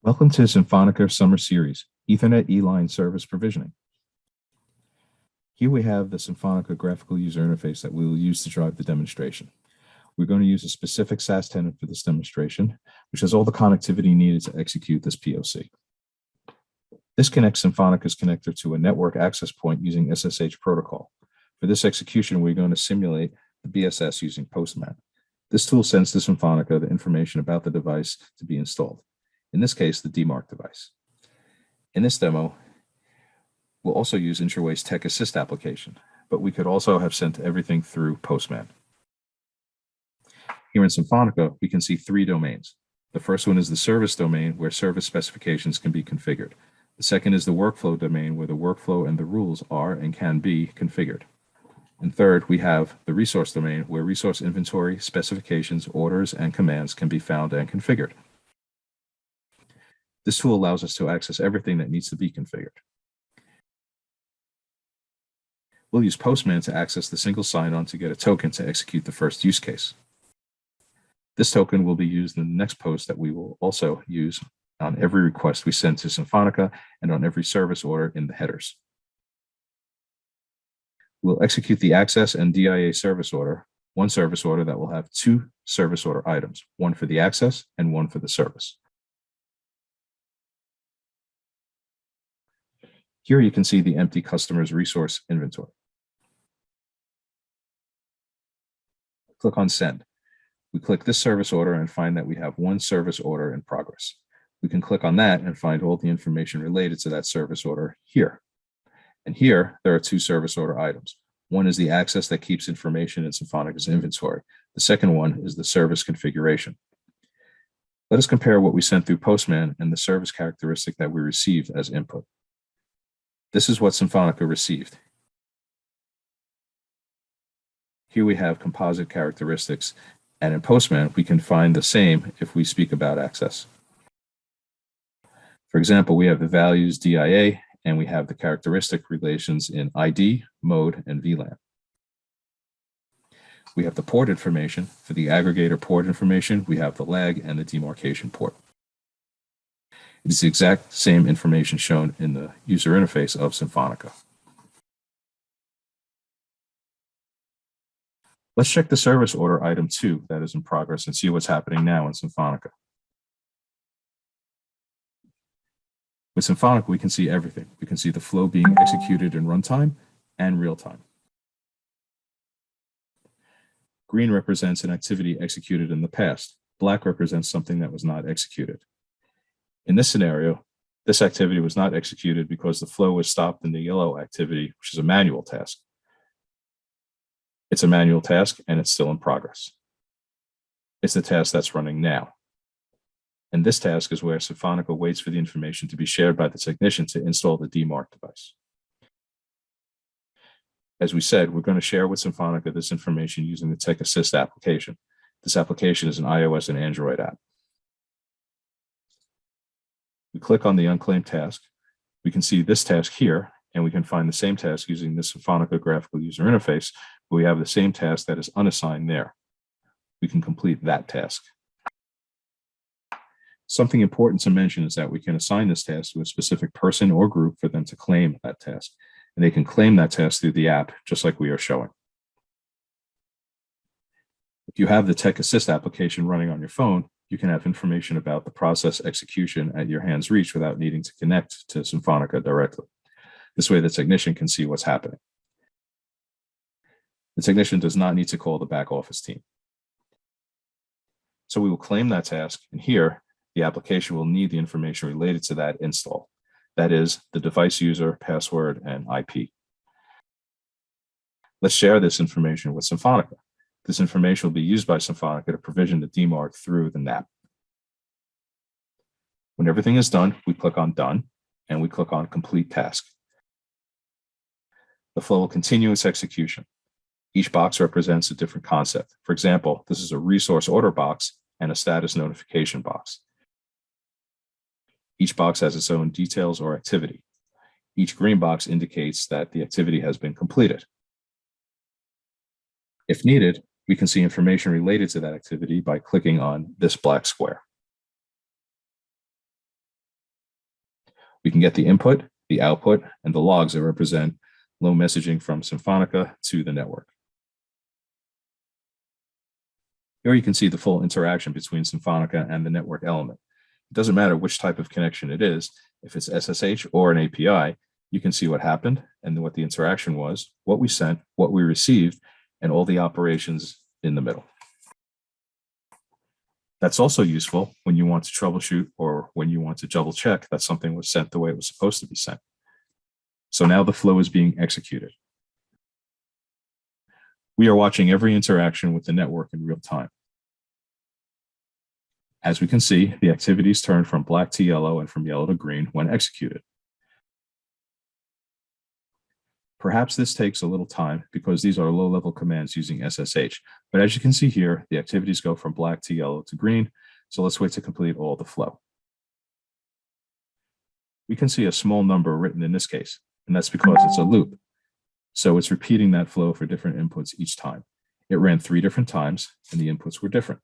Welcome to Symphonica Summer Series, Ethernet E-line Service Provisioning. Here we have the Symphonica graphical user interface that we will use to drive the demonstration. We're going to use a specific SAS tenant for this demonstration, which has all the connectivity needed to execute this POC. This connects Symphonica's connector to a network access point using SSH protocol. For this execution, we're going to simulate the BSS using Postman. This tool sends to Symphonica the information about the device to be installed. In this case, the DMARC device. In this demo, we'll also use Intraway's Tech Assist application, but we could also have sent everything through Postman. Here in Symphonica, we can see three domains. The first one is the service domain, where service specifications can be configured. The second is the workflow domain, where the workflow and the rules are and can be configured. And third, we have the resource domain, where resource inventory, specifications, orders, and commands can be found and configured. This tool allows us to access everything that needs to be configured. We'll use Postman to access the single sign-on to get a token to execute the first use case. This token will be used in the next post that we will also use on every request we send to Symphonica and on every service order in the headers. We'll execute the access and DIA service order, one service order that will have two service order items, one for the access and one for the service. Here you can see the empty customer's resource inventory. Click on Send. We click this service order and find that we have one service order in progress. We can click on that and find all the information related to that service order here. And here, there are two service order items. One is the access that keeps information in Symphonica's inventory. The second one is the service configuration. Let us compare what we sent through Postman and the service characteristic that we received as input. This is what Symphonica received. Here we have composite characteristics, and in Postman, we can find the same if we speak about access. For example, we have the values DIA, and we have the characteristic relations in ID, mode, and VLAN. We have the port information. For the aggregator port information, we have the lag and the demarcation port. It is the exact same information shown in the user interface of Symphonica. Let's check the service order item 2 that is in progress and see what's happening now in Symphonica. With Symphonica, we can see everything. We can see the flow being executed in runtime and real time. Green represents an activity executed in the past. Black represents something that was not executed. In this scenario, this activity was not executed because the flow was stopped in the yellow activity, which is a manual task. It's a manual task and it's still in progress. It's the task that's running now. And this task is where Symphonica waits for the information to be shared by the technician to install the DMARC device. As we said, we're going to share with Symphonica this information using the Tech Assist application. This application is an iOS and Android app. We click on the unclaimed task. We can see this task here, and we can find the same task using the Symphonica graphical user interface, but we have the same task that is unassigned there. We can complete that task. Something important to mention is that we can assign this task to a specific person or group for them to claim that task, and they can claim that task through the app, just like we are showing. If you have the Tech Assist application running on your phone, you can have information about the process execution at your hand's reach without needing to connect to Symphonica directly. This way, the technician can see what's happening. The technician does not need to call the back office team. So we will claim that task, and here, the application will need the information related to that install. That is, the device user, password, and IP. Let's share this information with Symphonica. This information will be used by Symphonica to provision the DMARC through the NAP. When everything is done, we click on Done, and we click on Complete Task. The flow will continue its execution. Each box represents a different concept. For example, this is a resource order box and a status notification box. Each box has its own details or activity. Each green box indicates that the activity has been completed. If needed, we can see information related to that activity by clicking on this black square. We can get the input, the output, and the logs that represent low messaging from Symphonica to the network. Here you can see the full interaction between Symphonica and the network element. It doesn't matter which type of connection it is. If it's SSH or an API, you can see what happened and what the interaction was, what we sent, what we received, and all the operations in the middle. That's also useful when you want to troubleshoot or when you want to double check that something was sent the way it was supposed to be sent. So now the flow is being executed. We are watching every interaction with the network in real time. As we can see, the activities turn from black to yellow and from yellow to green when executed. Perhaps this takes a little time because these are low-level commands using SSH, but as you can see here, the activities go from black to yellow to green, so let's wait to complete all the flow. We can see a small number written in this case, and that's because it's a loop. So it's repeating that flow for different inputs each time. It ran 3 different times, and the inputs were different.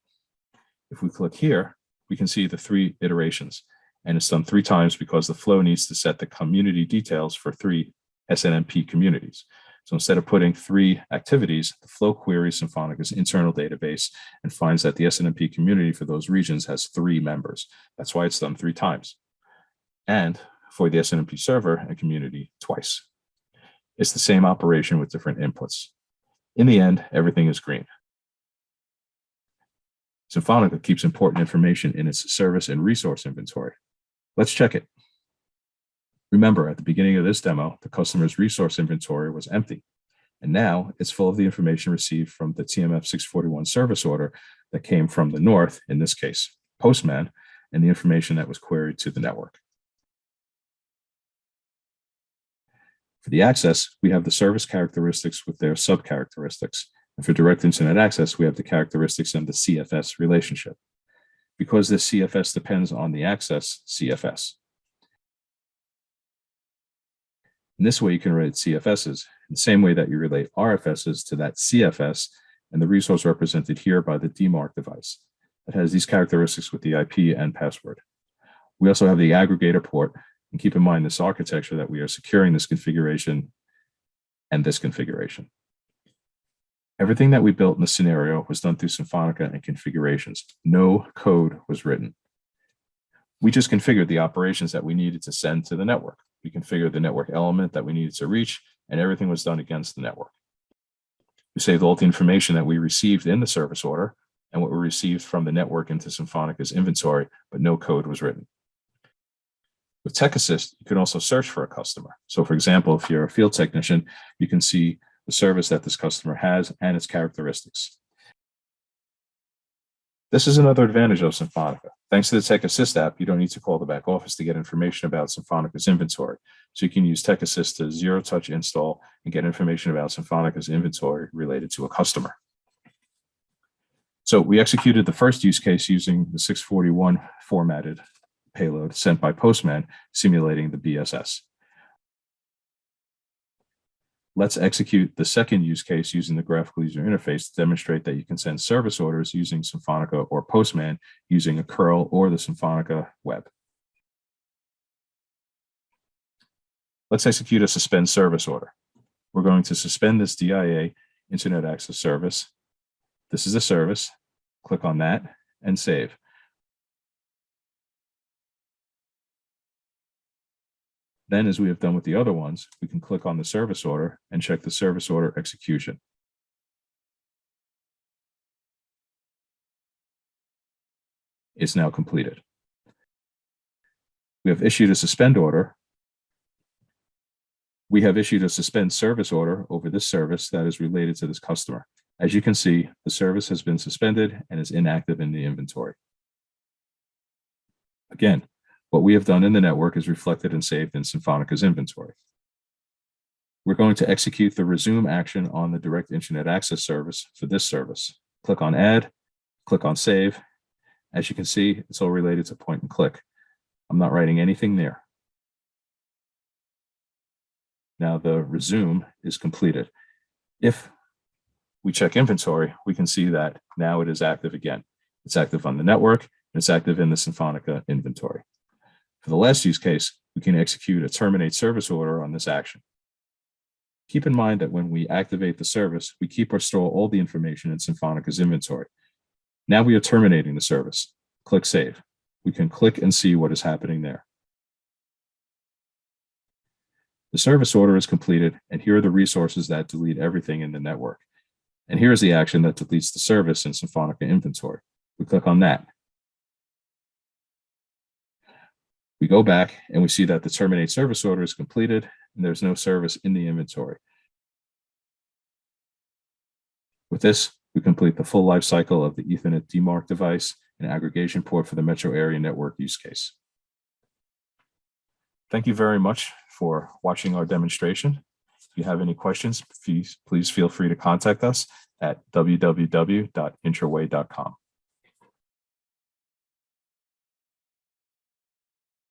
If we click here, we can see the 3 iterations, and it's done 3 times because the flow needs to set the community details for 3 SNMP communities. So instead of putting 3 activities, the flow queries Symfonica's internal database and finds that the SNMP community for those regions has 3 members. That's why it's done 3 times. And for the SNMP server and community twice. It's the same operation with different inputs. In the end, everything is green. Symphonica keeps important information in its service and resource inventory. Let's check it. Remember, at the beginning of this demo, the customer's resource inventory was empty, and now it's full of the information received from the TMF 641 service order that came from the north, in this case, Postman, and the information that was queried to the network. For the access, we have the service characteristics with their sub-characteristics, and for direct internet access, we have the characteristics and the CFS relationship. Because this CFS depends on the access CFS. In this way, you can relate CFSs in the same way that you relate RFSs to that CFS and the resource represented here by the DMARC device that has these characteristics with the IP and password. We also have the aggregator port, and keep in mind this architecture that we are securing this configuration and this configuration. Everything that we built in the scenario was done through Symphonica and configurations. No code was written. We just configured the operations that we needed to send to the network. We configured the network element that we needed to reach, and everything was done against the network. We saved all the information that we received in the service order and what we received from the network into Symfonica's inventory, but no code was written. With Tech Assist, you can also search for a customer. So for example, if you're a field technician, you can see the service that this customer has and its characteristics. This is another advantage of Symphonica. Thanks to the Tech Assist app, you don't need to call the back office to get information about Symfonica's inventory. So you can use Tech Assist to zero-touch install and get information about Symfonica's inventory related to a customer. So we executed the first use case using the 641 formatted payload sent by Postman, simulating the BSS. Let's execute the second use case using the graphical user interface to demonstrate that you can send service orders using Symphonica or Postman using a curl or the Symphonica web. Let's execute a suspend service order. We're going to suspend this DIA Internet Access Service. This is the service. Click on that and save. Then, as we have done with the other ones, we can click on the service order and check the service order execution. It's now completed. We have issued a suspend order. We have issued a suspend service order over this service that is related to this customer. As you can see, the service has been suspended and is inactive in the inventory. Again, what we have done in the network is reflected and saved in Symfonica's inventory. We're going to execute the resume action on the direct internet access service for this service. Click on add, click on save. As you can see, it's all related to point and click. I'm not writing anything there. Now the resume is completed. If we check inventory, we can see that now it is active again. It's active on the network, and it's active in the Symphonica inventory. For the last use case, we can execute a terminate service order on this action. Keep in mind that when we activate the service, we keep or store all the information in Symfonica's inventory. Now we are terminating the service. Click Save. We can click and see what is happening there. The service order is completed, and here are the resources that delete everything in the network. And here is the action that deletes the service in Symphonica inventory. We click on that. We go back and we see that the terminate service order is completed and there's no service in the inventory. With this, we complete the full life cycle of the Ethernet demarc device and aggregation port for the metro area network use case. Thank you very much for watching our demonstration. If you have any questions, please feel free to contact us at www.intraway.com.